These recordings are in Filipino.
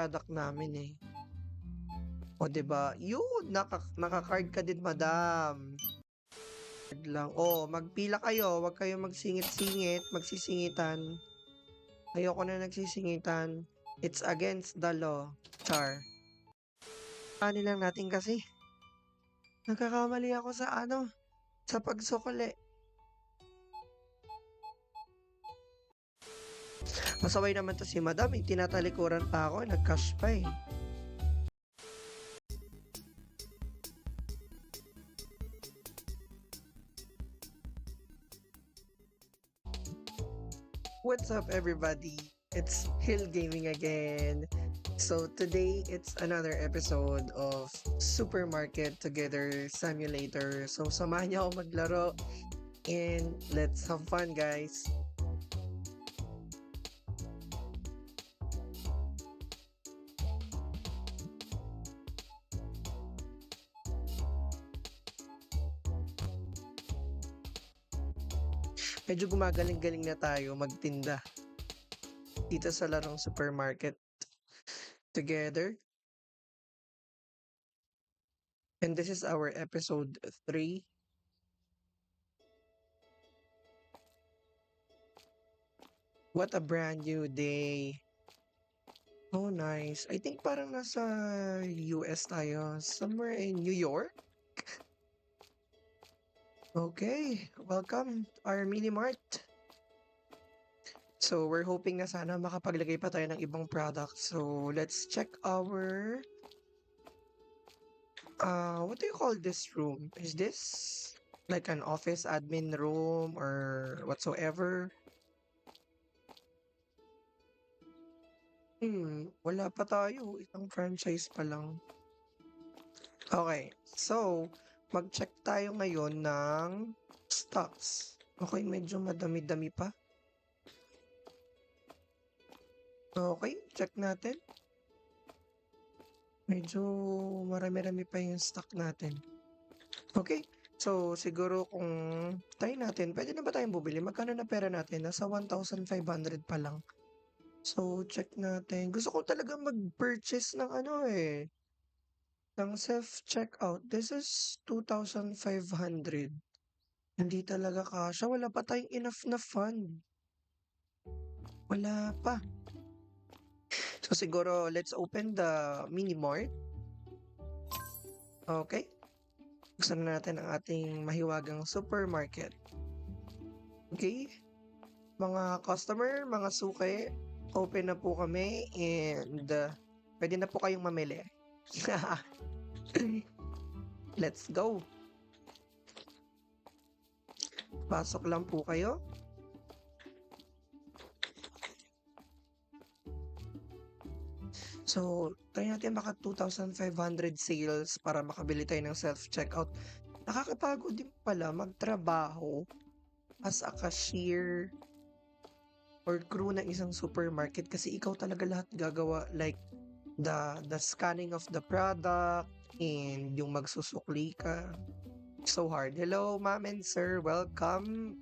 product namin eh. O, 'di ba? Yun, naka-card ka din, madam. Card lang. Oh, magpila kayo, wag kayong magsingit-singit, magsisingitan. Ayoko na nagsisingitan. It's against the law. Char. Ano lang natin kasi. Nagkakamali ako sa sa pagsukli. Masaway naman to si madam, tinatalikuran pa ako, nag-cash pa eh. What's up everybody? It's Hill Gaming again. So today it's another episode of Supermarket Together Simulator. So samahan niyo ako maglaro and let's have fun guys. Medyo gumagaling-galing na tayo magtinda dito sa larong Supermarket Together. And this is our episode 3. What a brand new day. Oh, nice. I think parang nasa US tayo. Somewhere in New York. Okay, welcome to our mini mart. So, we're hoping na sana makapaglagay pa tayo ng ibang products. So, let's check our what do you call this room? Is this like an office admin room or whatsoever? Wala pa tayo. Isang franchise pa lang. Okay, so mag-check tayo ngayon ng stocks. Okay, medyo madami-dami pa. Okay, check natin. Medyo marami-rami pa yung stock natin. Okay, so siguro kung try natin, pwede na ba tayong bumili? Magkano na pera natin? Nasa 1,500 pa lang. So, check natin. Gusto ko talaga mag-purchase ng ng self-checkout. This is 2,500. Hindi talaga kasya. Wala pa tayong enough na fund. Wala pa. So, siguro, let's open the mini mart. Okay. Buksan na natin ang ating mahiwagang supermarket. Okay. Mga customer, mga suki, open na po kami and pwede na po kayong mamili. Let's go. Pasok lang po kayo. So, try natin baka 2,500 sales para makabili tayo ng self-checkout. Nakakapagod din pala magtrabaho as a cashier or crew ng isang supermarket kasi ikaw talaga lahat gagawa, like the scanning of the product and yung magsusukli ka. So hard. Hello, ma'am and sir. Welcome.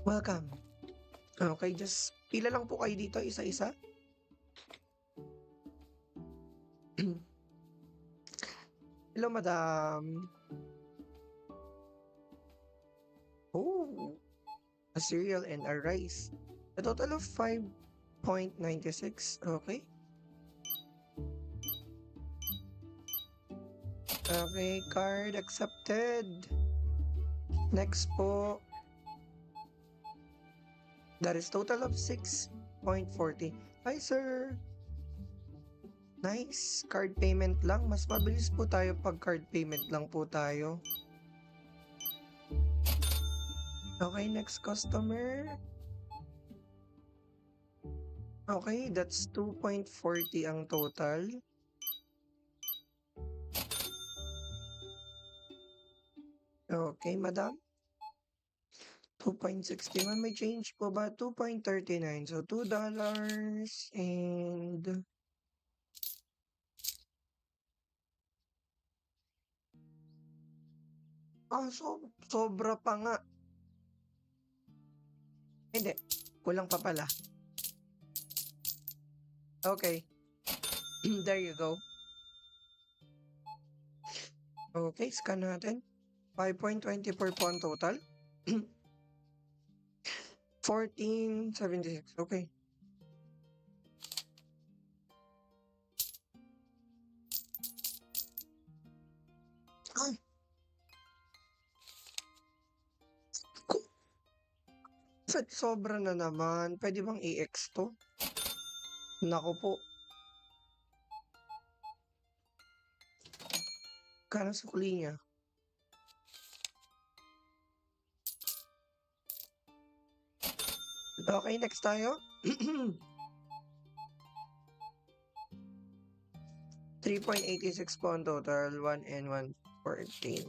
Welcome. Okay, just pila lang po kayo dito isa-isa. Hello, madam. Oh, a cereal and a rice. A total of 5.96. Okay. Okay, card accepted. Next po. That is total of 6.40. Hi, sir. Nice. Card payment lang. Mas mabilis po tayo pag card payment lang po tayo. Okay, next customer. Okay, that's 2.40 ang total. Okay, madam. 2.61. May change po ba? 2.39. So, $2 and... sobra pa nga. Hindi. Kulang pa pala. Okay. There you go. Okay, scan natin. 5.24 po ang total. 1476. Okay. Ay, sobra na naman. Pwede bang i-X to? Naku po. Kano sukli niya? Okay, next tayo. 3.86 po ang total. 1 and 114.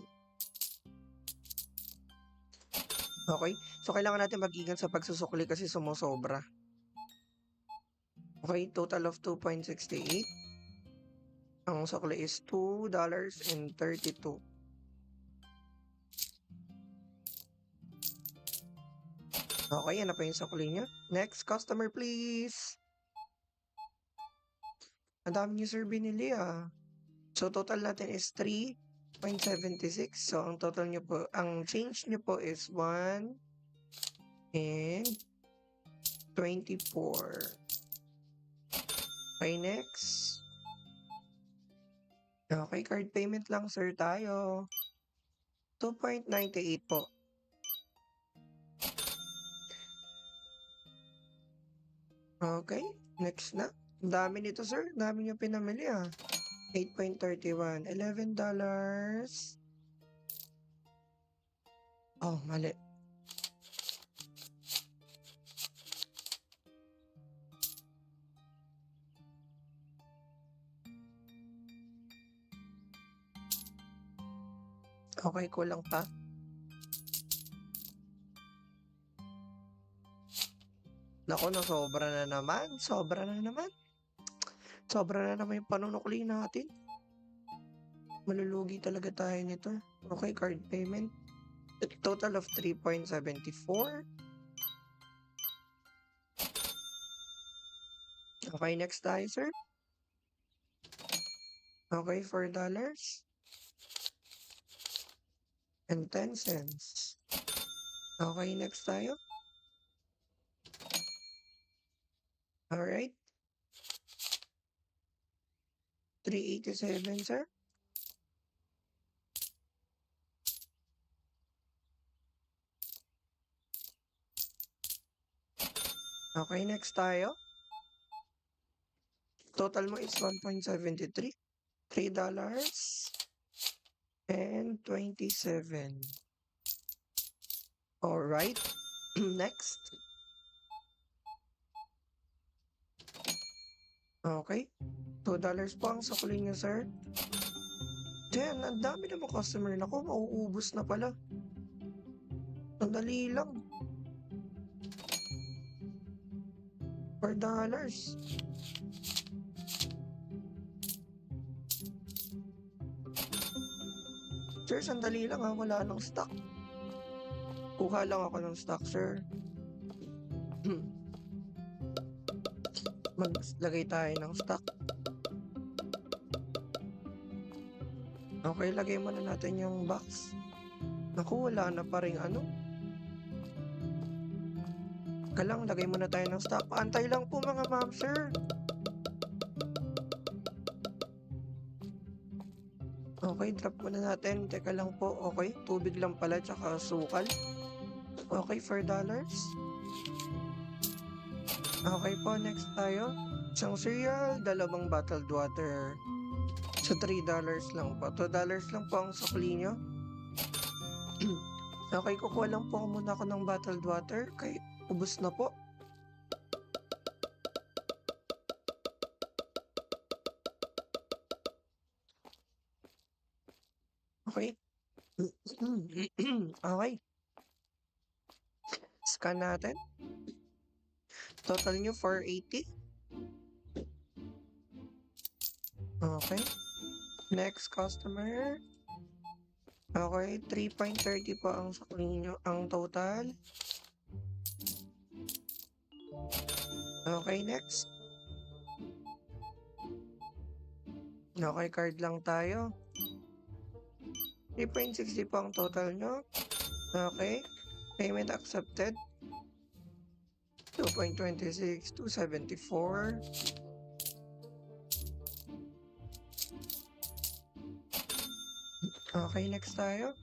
Okay. So, kailangan natin mag-ingat sa pagsusukli kasi sumusobra. Okay, total of 2.68. Ang sukli is $2.32. Okay, yan na po yung sukli niya. Next, customer please. Ang dami niyo sir binili ah. So, total natin is 3.76. So, ang total niyo po, ang change niyo po is 1 and 24. Okay, next. Okay, card payment lang sir tayo. 2.98 po. Okay, next na. Ang dami nito sir. Ang dami niyo pinamili ah. 8.31. $11. Oh, mali. Okay, kulang pa. Naku, sobra na naman. Sobra na naman. Sobra na naman yung panunukli natin. Malulugi talaga tayo nito. Okay, card payment. A total of 3.74. Okay, next tayo, sir. Okay, $4 and 10 cents. Okay, next tayo. Alright. 387, sir. Okay, next tayo. Total mo is 1.73. $3 and 27. Alright. Next. Okay. $2 po ang sukli niyo, sir. Diyan, ang dami naman customer. Naku, mauubos na pala. Sandali lang. $4. Sir, sandali lang ha. Wala nang stock. Kuha lang ako ng stock, sir. Maglagay tayo ng stock. Okay, lagay muna natin yung box. Naku, wala na pa rin ano. Lang, lagay muna tayo ng stock. Antay lang po mga ma'am, sir. Okay, drop muna natin. Teka lang po. Okay, tubig lang pala tsaka sukal. Okay, $4. Okay po, next tayo. Isang cereal, dalawang bottled water. So, $3 lang po. $2 lang po ang sukli nyo. Okay, kukuha lang po muna ako ng bottled water. Kay ubos na po. Okay. Okay. Scan natin. Total nyo, 480. Okay. Next customer. Okay, 3.30 po ang sukli nyo, ang total. Okay, next. Okay, card lang tayo. 3.60 po ang total nyo. Okay. Payment accepted. 2.26, 274. Okay, next tayo.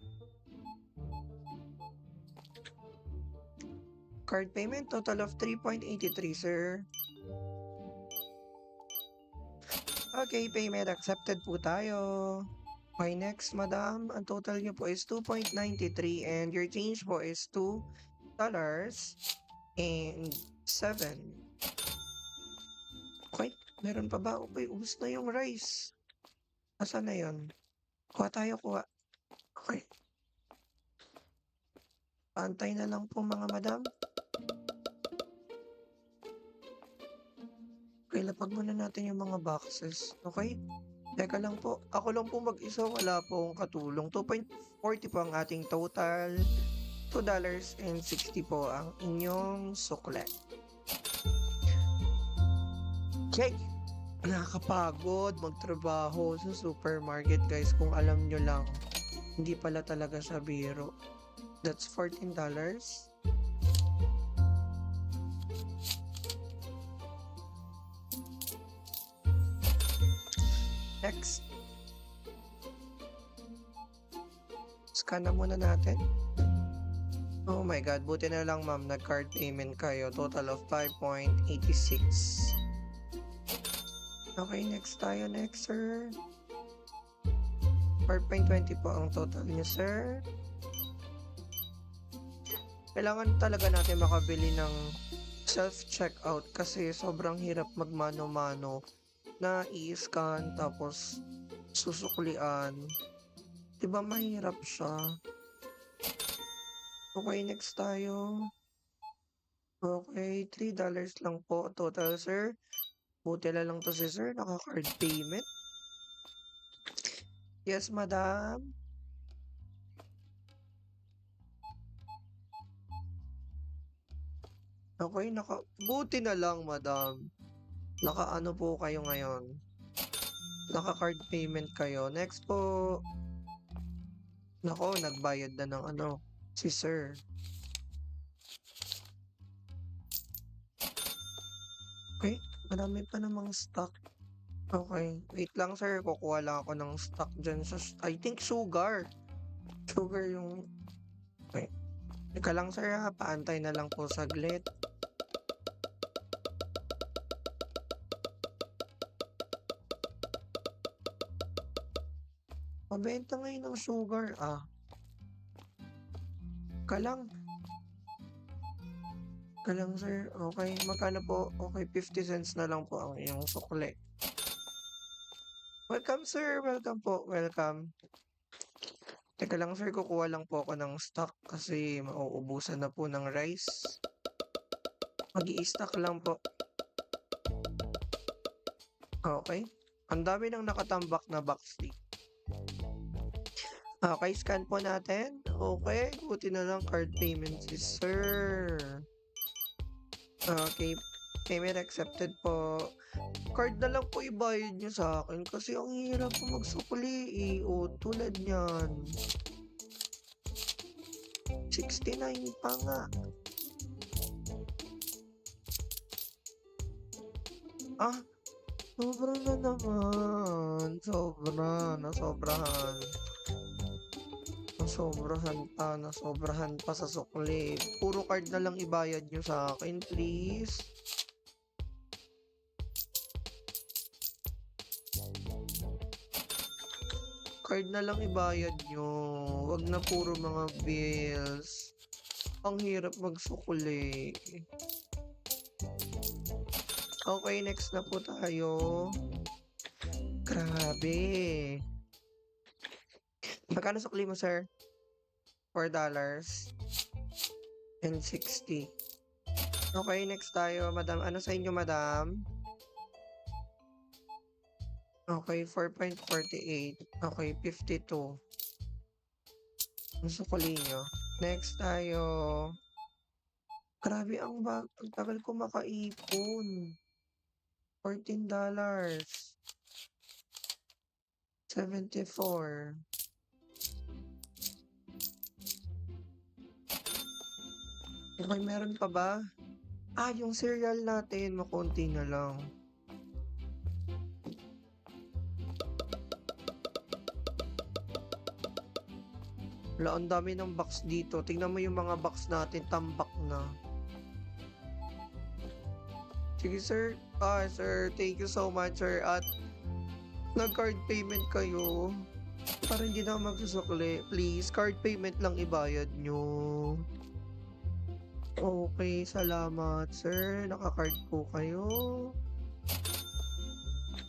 Card payment, total of 3.83, sir. Okay, payment accepted po tayo. Okay, next, madam. Ang total nyo po is 2.93 and your change po is $2.07. Okay, meron pa ba? Okay, ubos na yung rice. Asan na yun? Kuha tayo, kuha. Okay. Paantay na lang po mga madam. Okay, lapag muna natin yung mga boxes. Okay? Teka lang po. Ako lang po mag-isa. Wala pong katulong. 2.40 po ang ating total. $2.60 po ang inyong sukle. Okay. Nakakapagod magtrabaho sa supermarket, guys. Kung alam nyo lang, hindi pala talaga sa biro. That's $14. Next. Scan na muna natin. Oh my God, buti na lang ma'am, nag-card payment kayo. Total of 5.86. Okay, next tayo. Next, sir. 4.20 po ang total niyo, sir. Kailangan talaga natin makabili ng self-checkout kasi sobrang hirap magmano-mano na i-scan tapos susuklian. Diba mahirap siya? Okay, next tayo. Okay, $3 lang po total, sir. Buti na lang to si sir, naka-card payment. Yes, madam. Okay, buti na lang, madam. Naka-ano po kayo ngayon? Naka-card payment kayo. Next po. Nako, nagbayad na ng si sir. Okay, marami pa namang stock. Okay, wait lang sir, kukuha lang ako ng stock dyan sa, I think sugar. Sugar yung, okay. Teka lang sir ha, paantay na lang po saglit. Mabenta ngayon ng sugar Kalang sir, okay. Magkano po? Okay, 50 cents na lang po ang iyong sukle. Welcome sir, welcome po, welcome. Teka lang sir, kukuha lang po ako ng stock kasi mauubusan na po ng rice. Mag-i-stock lang po. Okay. Ang dami nang nakatambak na box dito. Okay, scan po natin. Okay, buti na lang card payment si sir. Okay, payment accepted po. Card na lang po ibayad nyo sa akin kasi ang hirap po magsukli O, tulad niyan. 69 pa nga. Sobra na naman. Nasobrahan. Nasobrahan pa sa sukli. Puro card na lang ibayad nyo sa akin, please. Card na lang ibayad nyo. Wag na puro mga bills. Ang hirap magsukli. Okay, next na po tayo. Grabe. Magkano sukli mo, sir? $4.60. Okay, next tayo, madam. Ano sa inyo, madam? Okay, 4.48. Okay, 52. Ang sukli nyo. Next tayo. Grabe, ang tagal ko makaipon. $14. 74. Okay, meron pa ba? Yung cereal natin, makonti na lang. Wala, ang dami ng box dito. Tingnan mo yung mga box natin, tambak na. Sige, sir. Sir, thank you so much, sir. At nag-card payment kayo. Para hindi na ako magsusukli. Please, card payment lang ibayad nyo. Okay, salamat, sir. Naka-card po kayo.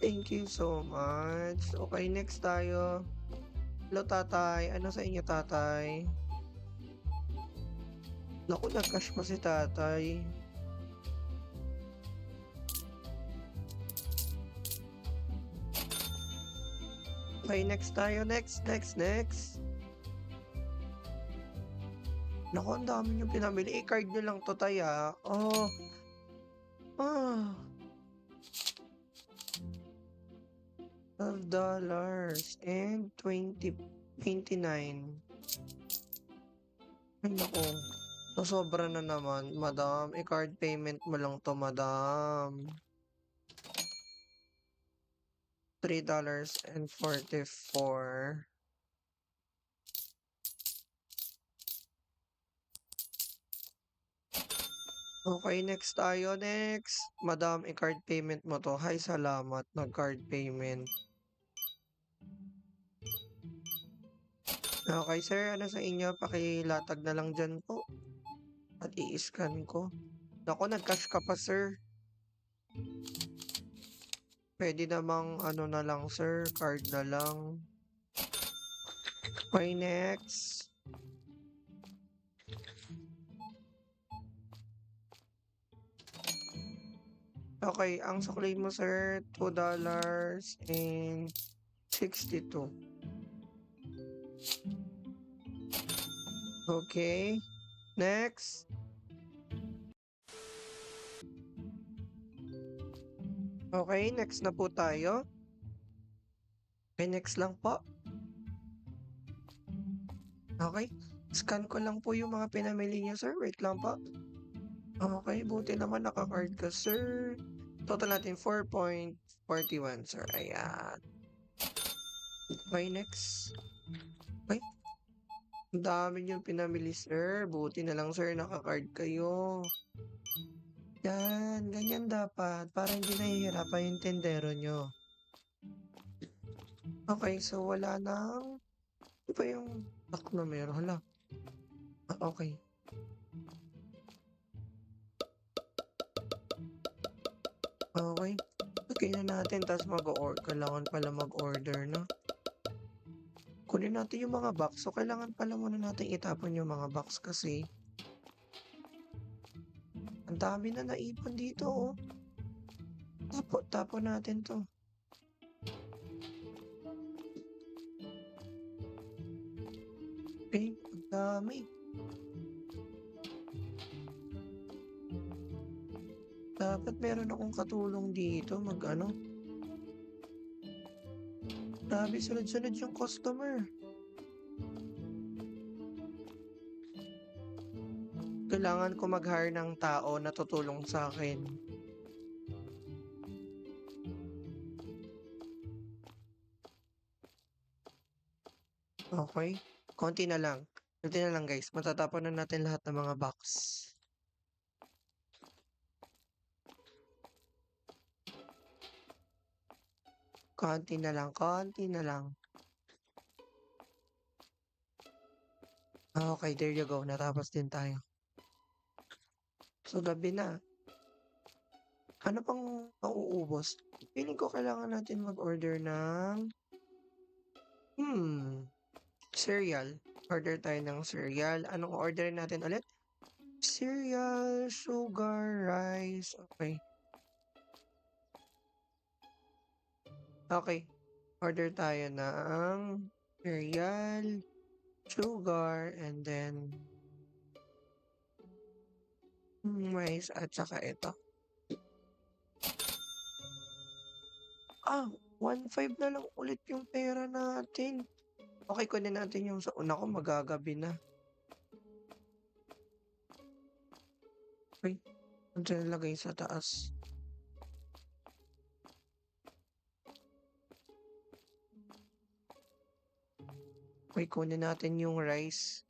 Thank you so much. Okay, next tayo. Hello, tatay. Ano sa inyo, tatay? Naku, nag-cash pa si tatay. Okay, next tayo. Next. Naku, ang dami niyong pinamili. I-card nyo lang to, tay, ah. Oh. $12 and 29. Ay, naku. Sobra na naman, madam. I-card payment mo lang to, madam. $3.44. Okay, next tayo. Next. Madam, i-card payment mo to. Hi, salamat. Nag-card payment. Okay, sir. Ano sa inyo? Pakilatag na lang dyan po. At i-scan ko. Naku, nag-cash ka pa, sir. Pwede namang ano na lang, sir. Card na lang. Okay, next. Okay, ang sukli mo, sir, $2.62. Okay, next. Okay, next na po tayo. Okay, next lang po. Okay, scan ko lang po yung mga pinamili niyo, sir. Wait lang po. Okay, buti naman naka-card ka, sir. Total natin 4.41, sir. Ayan. Okay, next. Okay. Ang dami niyong pinamili, sir. Buti na lang, sir, naka-card kayo. Yan, ganyan dapat. Para hindi nahihirapan yung tendero nyo. Okay, so wala nang... Ano ba yung lock na meron? Hala. Okay. Okay. Lagay na natin, tapos kailangan pala mag-order na. Kunin natin yung mga box. So, kailangan pala muna natin itapon yung mga box kasi ang dami na naipon dito, oh. Tapon natin to. Okay, ang dami. Dapat meron akong katulong dito, mag-ano. Grabe, sunod-sunod yung customer. Kailangan ko mag-hire ng tao na tutulong sa akin. Okay, konti na lang. Konti na lang, guys. Matatapon na natin lahat ng mga box. Konti na lang, konti na lang. Okay, there you go. Natapos din tayo. So, gabi na. Ano pang mauubos? Feeling ko kailangan natin mag-order ng... cereal. Order tayo ng cereal. Anong order natin ulit? Cereal, sugar, rice. Okay. Okay. Order tayo ng cereal, sugar, and then rice at saka ito. 1,500 na lang ulit yung pera natin. Okay, kunin natin yung sa una ko magagabi na. Uy, andiyan nilagay sa taas. Uy, kunin natin yung rice.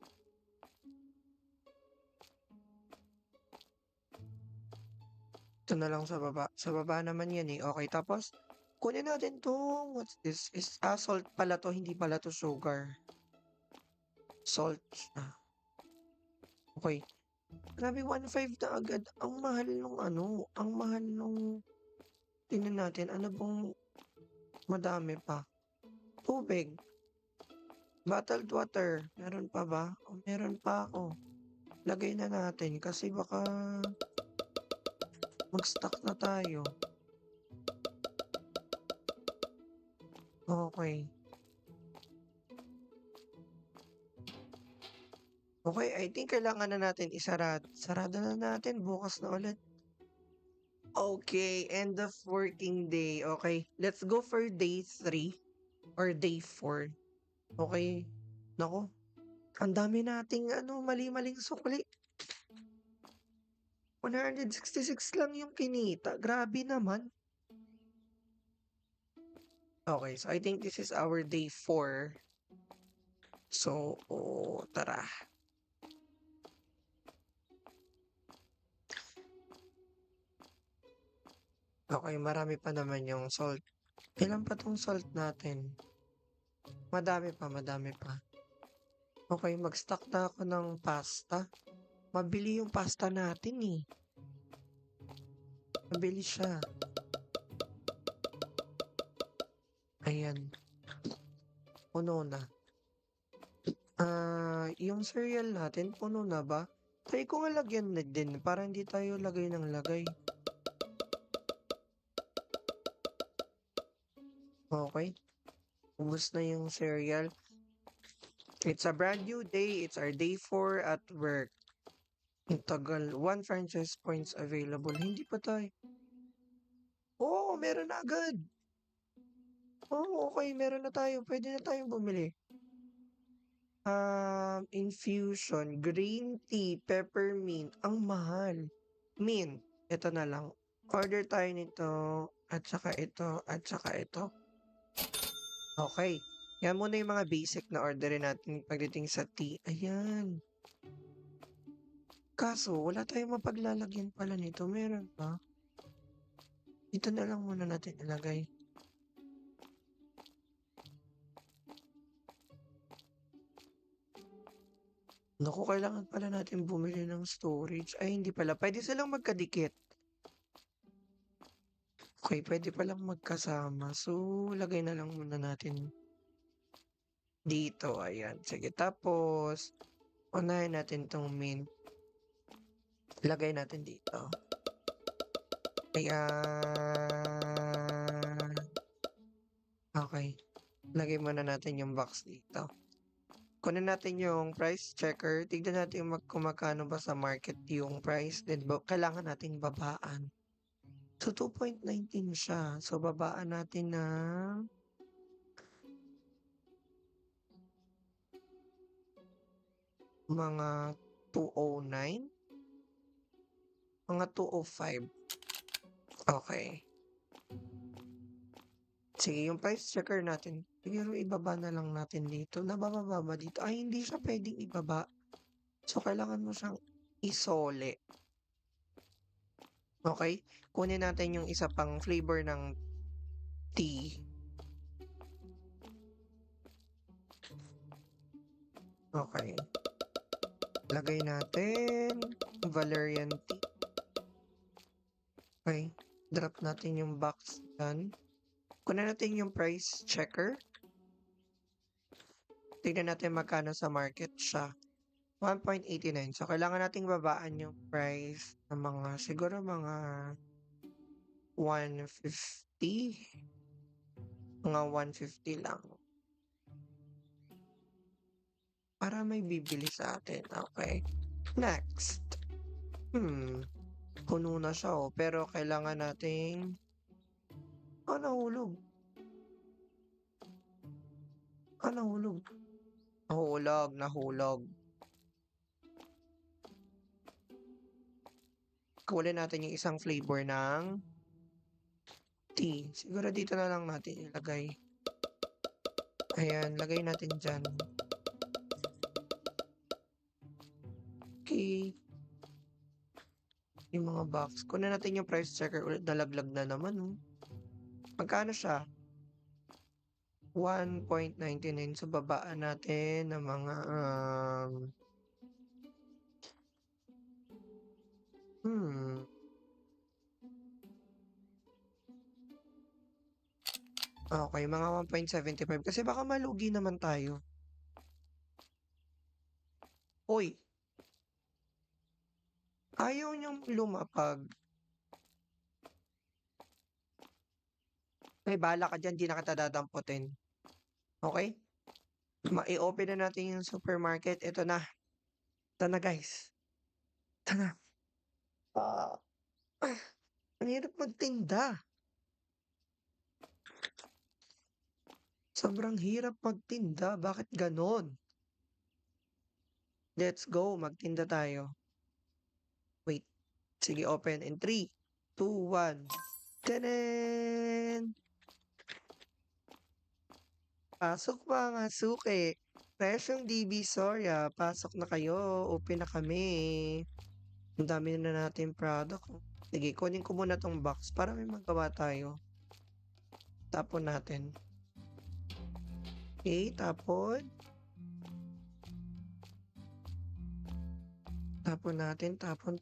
Ito na lang sa baba. Sa baba naman yan eh. Okay, tapos kunin natin 'tong what's this? Salt pala 'to, hindi pala 'to sugar. Salt siya. Okey. Grabe 1,500 na agad. Ang mahal nung ano, ang mahal nung tingnan natin ano bang madami pa? Tubig, bottled water, meron pa ba? O meron pa ako. Lagay na natin kasi baka mag-stock na tayo. Okey. Okey, I think kailangan na natin sarado na natin bukas na ulit. Okay, end of working day. Okay, let's go for day 3 or day 4. Okay. Naku, ang dami nating ano, mali-maling sukli. 166 lang yung kinita. Grabe naman. Okay, so I think this is our day 4. So, tara. Okay, marami pa naman yung salt. Ilan pa 'tong salt natin? Madami pa, madami pa. Okay, mag-stock na ako ng pasta. Mabili yung pasta natin eh. Mabilis siya. Ayan, puno na. Yung cereal natin puno na ba? Try ko nga lagyan na din para hindi tayo lagay ng lagay. Okay, ubos na yung cereal. It's a brand new day. It's our day 4 at work. Ang tagal. 1 franchise points available. Hindi pa tayo. Oo, meron na agad. Oo, okay, meron na tayo. Pwede na tayong bumili. Infusion, green tea, peppermint. Ang mahal. Mint. Ito na lang. Order tayo nito at saka ito at saka ito. Okay. Yan muna yung mga basic na orderin natin pagdating sa tea. Ayan. Kaso, wala tayong mapaglalagyan pala nito. Meron ba? Dito na lang muna natin ilagay. Naku, kailangan pala natin bumili ng storage. Ay, hindi pala. Pwede silang magkadikit. Okay, pwede palang magkasama. So, lagay na lang muna natin dito. Ayan. Sige, tapos, unahin natin tong mint. Lagay natin dito. Ayan. Okay. Lagay muna natin yung box dito. Kunin natin yung price checker. Tignan natin kung magkano ba sa market yung price. Then, kailangan nating babaan. So, 2.19 siya. So, babaan natin ng mga 209. Mga 205. Okay. Sige, yung price checker natin, siguro ibaba na lang natin dito. Nabababa ba dito? Ay, hindi siya pwedeng ibaba. So, kailangan mo siyang isole. Okay? Kunin natin yung isa pang flavor ng tea. Okay. Lagay natin Valerian tea. Okay. Drop natin yung box dyan. Kunin natin yung price checker. Tignan natin magkano sa market siya. 1.89. So, kailangan nating babaan yung price ng mga, siguro mga 150. Mga 150 lang. Para may bibili sa atin. Okay. Next. Puno na siya oh. Pero kailangan nating... nahulog. Nahulog. Nahulog. Kunin natin yung isang flavor ng tea. Siguro dito na lang natin ilagay. Ayan, lagay natin dyan. Okay. Yung mga box. Kunin natin yung price checker ulit. Nalaglag na naman, oh. Magkano siya? 1.99. So, babaan natin ng mga, okay, mga 1.75. Kasi baka malugi naman tayo. Uy, ayaw niyong lumapag. May bala ka dyan, di na kita dadamputin. Okay? I-open na natin yung supermarket. Ito na. Ito na, guys. Ito na. Ah, ang hirap magtinda. Sobrang hirap magtinda. Bakit ganon? Let's go. Magtinda tayo. Wait. Sige, open in 3, 2, 1. Tanan! Pasok mga suki. Presyong DB Soria. Pasok na kayo. Open na kami. Ang dami na natin product. Sige, kunin ko muna tong box para may magawa tayo. Tapon natin. Okay, tapon. Tapon natin, tapon.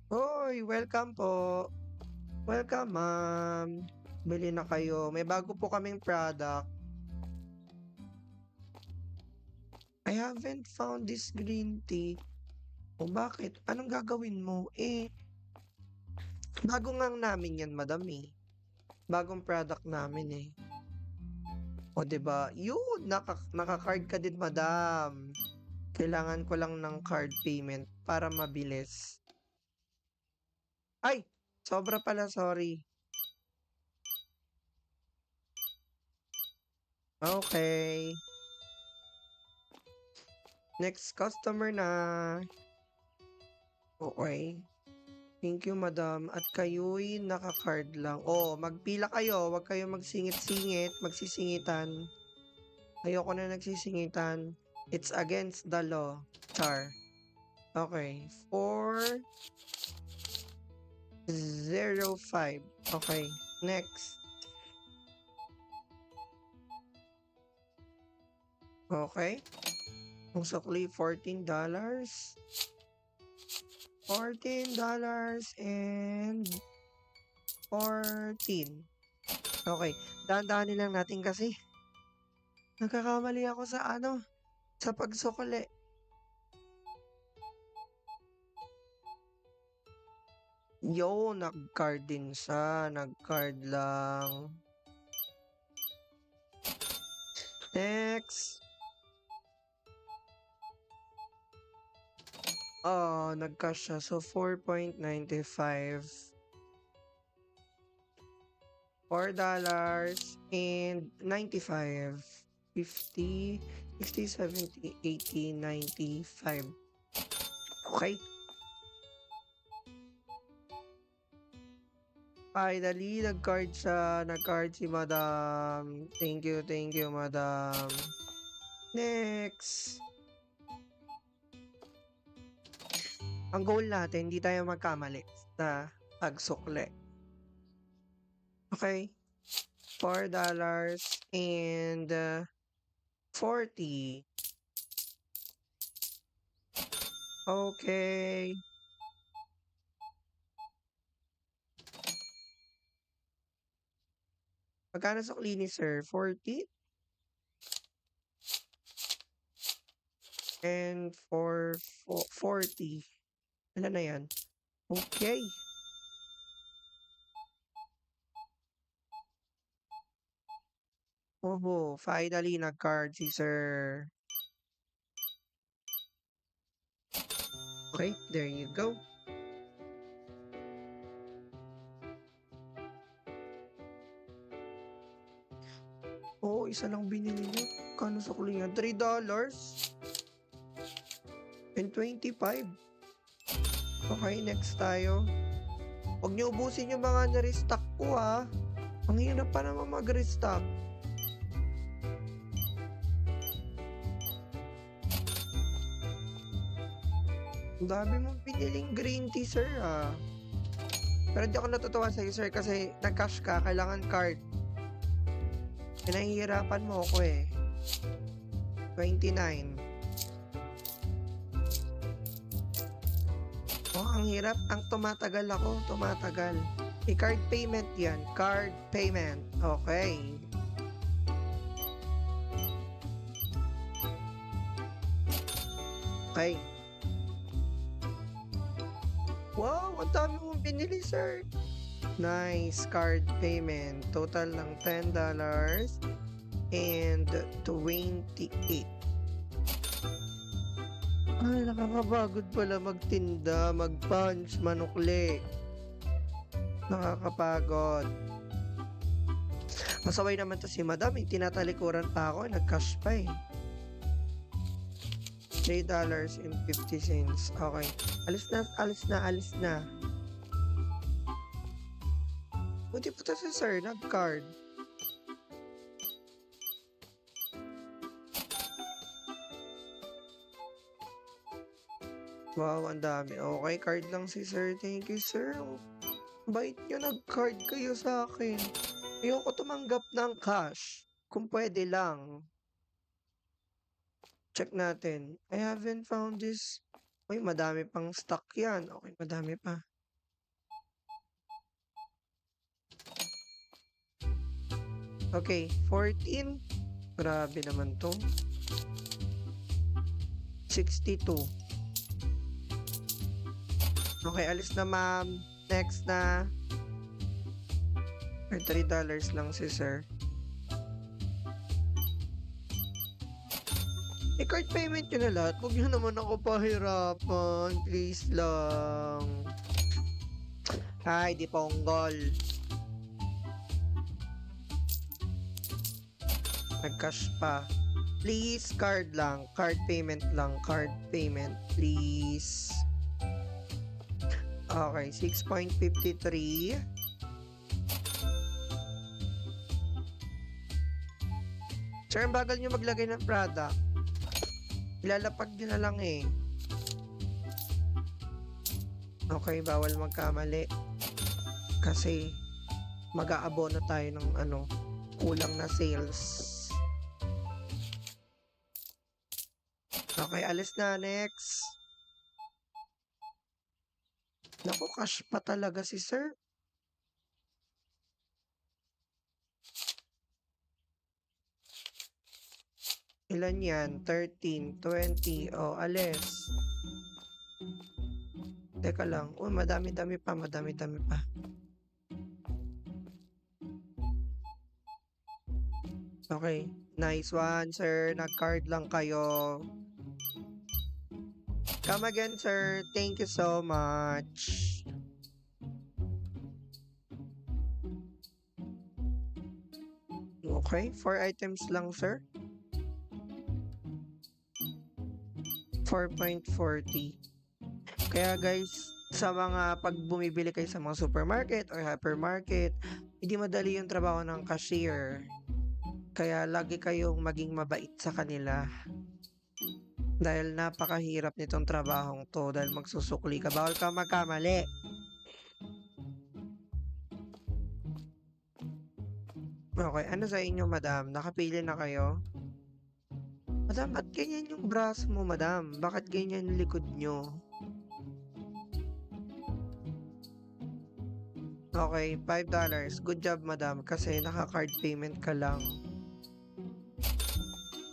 Hoy, welcome po. Welcome, ma'am. Bili na kayo. May bago po kaming product. I haven't found this green tea. O bakit? Anong gagawin mo? Bago nga namin yan, madam eh. Bagong product namin eh. O 'di ba? Yun, naka-card ka din, madam. Kailangan ko lang ng card payment para mabilis. Ay, sobra pala, sorry. Okay. Next customer na. Okay. Thank you, madam. At kayo'y naka-card lang. Oh, magpila kayo. Huwag kayo magsingit-singit, magsisingitan. Ayoko na nagsisingitan. It's against the law. Char. Okay. 405. Okay. Next. Okay. Ang sukli, $14. $14 and 14. Okay. Dahan-dahanin lang natin kasi. Nagkakamali ako sa sa pagsukli. Yo, nag-card din siya. Nag-card lang. Next. Nag-cash siya. So, 4.95. $4 and 95. 50, 60, 70, 80, 95. Okay. Finally, nag-card siya. Nag-card si madam. Thank you, madam. Next. Ang goal natin, hindi tayo magkamali sa pagsukli. Okay? $4 and 40. Okay. Magkano sukli ni sir? 40? And 40. Ano na yan? Okay. Oho, finally nag-card si sir. Okay, there you go. Oo, isa lang binili niyo. Kano sa kulingan? $3 and 25. Okay, next tayo. Huwag niyo ubusin yung mga na-restock ko ha. Ang hirap pa naman mag-restock. Ang dami mong piniling green tea, sir ha. Pero di ako natutuwa sa'yo, sir, kasi nag-cash ka, kailangan card. Pinahihirapan mo ako eh. 29. Oh, ang hirap. Ang tumatagal ako. Tumatagal. I-card payment yan. Card payment. Okay. Okay. Wow, ang dami mong binili, sir. Nice. Card payment. Total ng $10 and 28. Ay, nakakapagod pala magtinda, mag-punch, manukli. Nakakapagod. Masaway naman to si madam, tinatalikuran pa ako, nag-cash pa eh. $3.50. Okay. Alis na, alis na, alis na. Buti pa to si sir, nag-card. Wow, ang dami. Okay, card lang si sir. Thank you, sir. Bait nyo, nag-card kayo sa akin. Ayoko tumanggap ng cash. Kung pwede lang. Check natin. I haven't found this. Uy, madami pang stock yan. Okay, madami pa. Okay, 14. Grabe naman to. 62. Okay, alis na ma'am. Next na. Or $3 lang si sir. I-card payment nyo na lahat. Huwag nyo naman ako pahirapan. Please lang. Ay, di ponggol. Nag-cash pa. Please, card lang. Card payment lang. Card payment, please. Okay, 6.53. Sir, ang bagal nyo maglagay ng product. Ilalapag nyo na lang eh. Okay, bawal magkamali. Kasi mag-aabono tayo ng kulang na sales. Okay, alis na. Next. Naku, cash pa talaga si sir. Ilan yan? 13, 20. Oh, alis. Teka lang. Oh, madami-dami pa, madami-dami pa. Okay. Nice one, sir. Nag-card lang kayo. Come again, sir. Thank you so much. Okay, 4 items lang, sir. 4.40. Kaya guys, sa mga pag bumibili kayo sa mga supermarket or hypermarket, hindi madali yung trabaho ng cashier. Kaya lagi kayong maging mabait sa kanila. Dahil napakahirap nitong trabahong to dahil magsusukli ka. Bawal ka magkamali. Okay, ano sa inyo, madam? Nakapili na kayo? Madam, ba't ganyan yung braso mo, madam? Bakit ganyan yung likod nyo? Okay, $5. Good job, madam, kasi naka-card payment ka lang.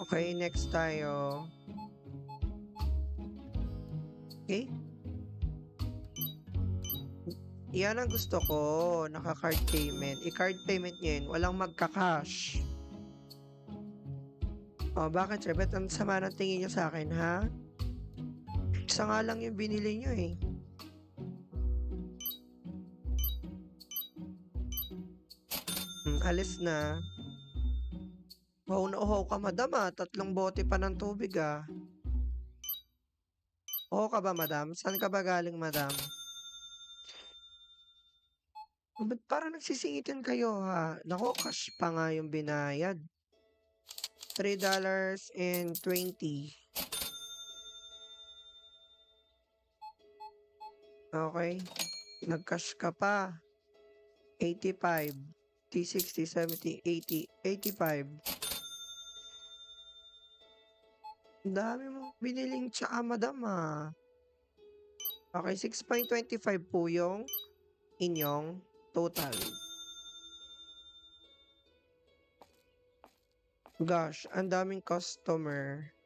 Okay, next tayo. Okay? Yan ang gusto ko, naka-card payment. I-card payment nyo yun, walang magka-cash. Oh, bakit sir? Ba't ang sama ng tingin nyo sa akin, ha? Isa nga lang yung binili nyo eh. Alis na. Uhaw na uhaw ka, madam ah. 3 bote pa ng tubig ah. Oo ka ba, madam? Saan ka ba galing, madam? Ba't parang nagsisingitan kayo ha? Naku, cash pa nga yung binayad. $3.20. Okay. Nag-cash ka pa. 85. T60, 70, 80, 85. Ang dami mong biniling tsaka, madam ah. Okay, 6.25 po yung inyong total. Gosh, ang daming customer.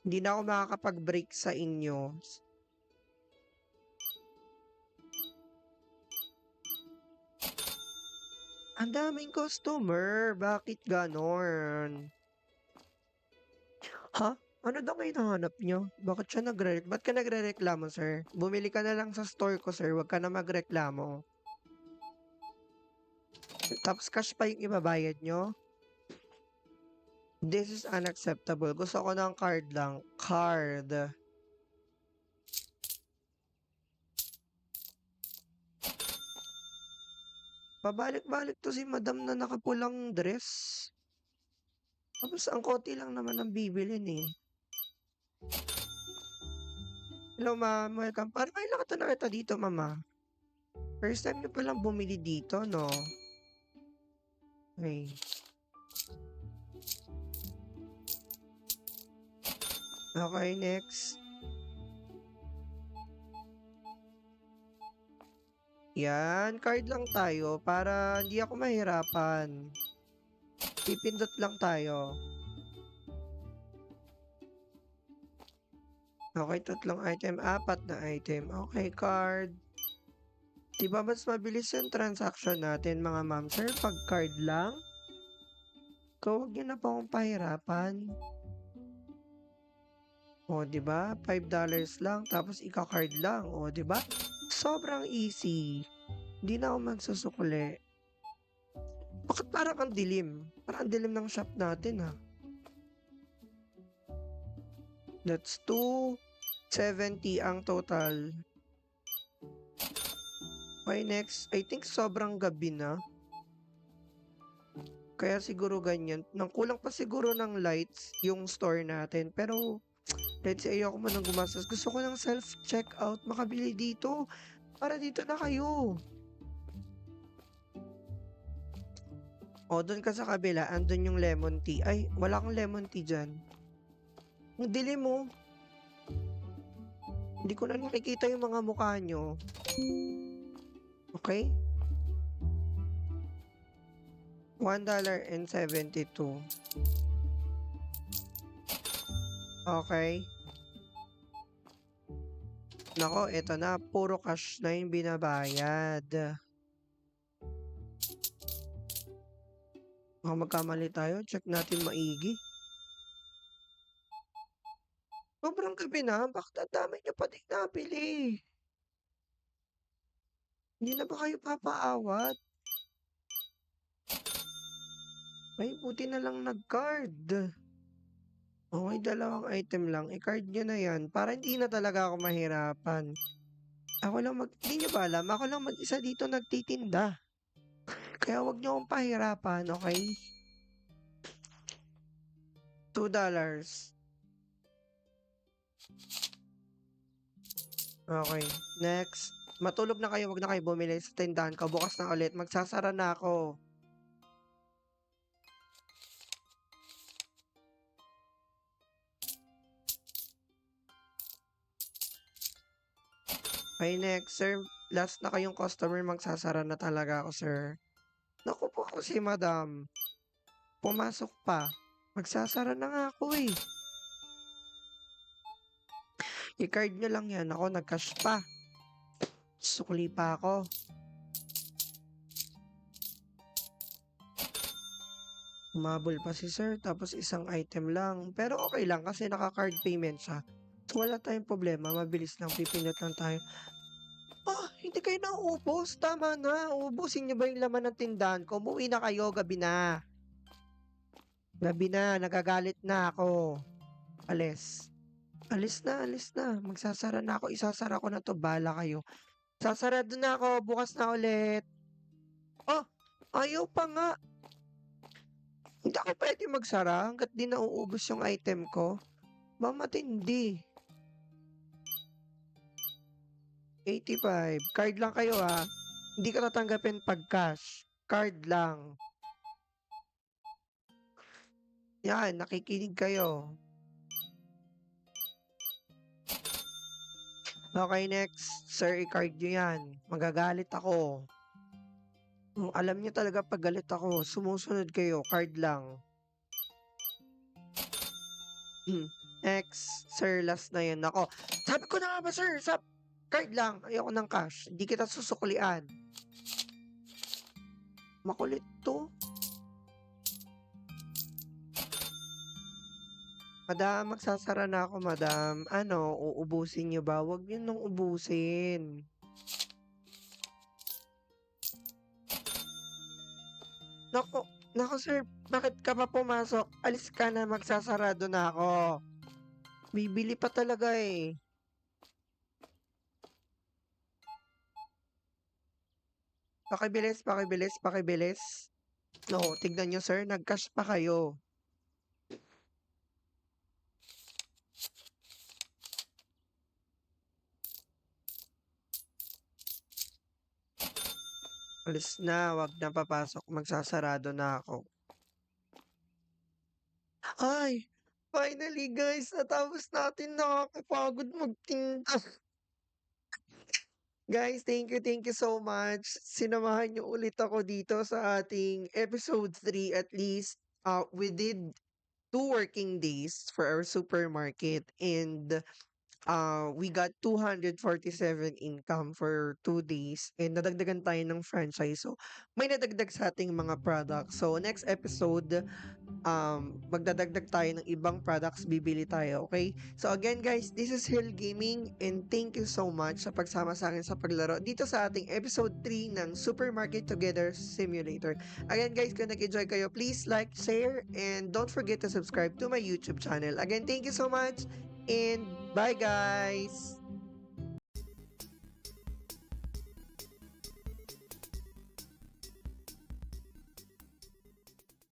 Hindi na ako makakapag-break sa inyo. Ang daming customer. Bakit ganon? Ha? Ano daw kayo nahanap nyo? Bakit siya ba't ka nagre-reklamo, sir? Bumili ka na lang sa store ko, sir. Huwag ka na magreklamo. Tapos cash pa yung ibabayad nyo? This is unacceptable. Gusto ko ng card lang. Card. Pabalik-balik to si madam na nakapulang dress. Tapos ang konti lang naman ang bibilin eh. Hello ma'am, welcome. Parang kailan ka to nakita dito, mama? First time niyo palang bumili dito, no? Okay. Okay, next. Yan, card lang tayo para hindi ako mahirapan. Pipindot lang tayo. Okay, 3 item, 4 na item. Okay, card. Diba mas mabilis yung transaction natin, mga ma'am, sir, pag card lang? Huwag niyo na po akong pahirapan. O, diba? $5 lang, tapos ika-card lang. O, diba? Sobrang easy. Hindi na ako magsusukli. Bakit parang ang dilim? Parang ang dilim ng shop natin, ha? That's 270 ang total. Okay, next. I think sobrang gabi na. Kaya siguro ganyan. Nang kulang pa siguro ng lights yung store natin. Pero, let's say ayoko man ng gumastos. Gusto ko ng self-checkout. Makabili dito. Para dito na kayo. O, doon ka sa kabila. Andun yung lemon tea. Ay, wala kang lemon tea dyan. Ang dilim mo. Hindi ko na nakikita yung mga mukha nyo. Okay? $1.72. Okay. Nako, eto na. Puro cash na yung binabayad. Baka magkamali tayo. Check natin maigi. Sobrang gabi na. Bakit ang dami nyo pa din nabili? Hindi na ba kayo papaawat? Ay, buti na lang nag-card. Okay, 2 item lang. I-card nyo na yan para hindi na talaga ako mahirapan. Hindi nyo ba alam? Ako lang mag-isa dito nagtitinda. Kaya wag nyo akong pahirapan, okay? $2. Okay, next. Matulog na kayo, wag na kayo bumili sa tindahan ko. Bukas na ulit. Magsasara na ako. Okay, next, sir. Last na kayong customer. Magsasara na talaga ako, sir. Naku po ako si madam. Pumasok pa. Magsasara na nga ako eh. I-card nyo lang yan. Ako, nag-cash pa. Sukli pa ako. Humabol pa si sir tapos isang item lang. Pero okay lang kasi naka-card payment siya. So, wala tayong problema, mabilis lang, pipindot lang tayo. Hindi kayo nauubos, tama na. Uubusin niyo ba yung laman ng tindahan ko? Umuwi na kayo, gabi na. Gabi na, nagagalit na ako. Alis. Alis na. Magsasara na ako, isasara ko na 'to, bahala kayo. Sasarado na ako, bukas na ulit. Oh, ayaw pa nga. Hindi ako puwede magsara hangga't 'di nauubos yung item ko. Ba matindi. 85. Card lang kayo, hindi ka tatanggapin 'pag cash. Card lang. Yan, nakikinig kayo. Okay, next. Sir, i-card niyo yan. Magagalit ako. Alam niyo talaga 'pag galit ako, sumusunod kayo, card lang. Next. Sir, last na yan. Naku, sabi ko na nga ba sir, card lang, ayoko ng cash, hindi kita susuklian. Makulit 'to. Madam, magsasara na ako madam. Ano, uubusin niyo ba? Wag niyo nang ubusin. Naku, naku sir, bakit ka pa pumasok? Alis ka na, magsasarado na ako. Bibili pa talaga eh. Pakibilis. No, tignan niyo sir, nag-cash pa kayo. Alis na, wag na papasok, magsasarado na ako. Ay, finally guys, natapos natin, nakakapagod magtinda. Guys, thank you so much. Sinamahan niyo ulit ako dito sa ating episode 3 at least. We did 2 working days for our supermarket and we got 247 income for 2 days and nadagdagan tayo ng franchise. So, may nadagdag sa ating mga products. So, next episode, magdadagdag tayo ng ibang products, bibili tayo, okay? So again guys, this is Hill Gaming and thank you so much sa pagsama sa akin sa paglaro dito sa ating episode 3 ng Supermarket Together Simulator. Again guys, kung nag-enjoy kayo, please like, share, and don't forget to subscribe to my YouTube channel. Again, thank you so much and bye guys!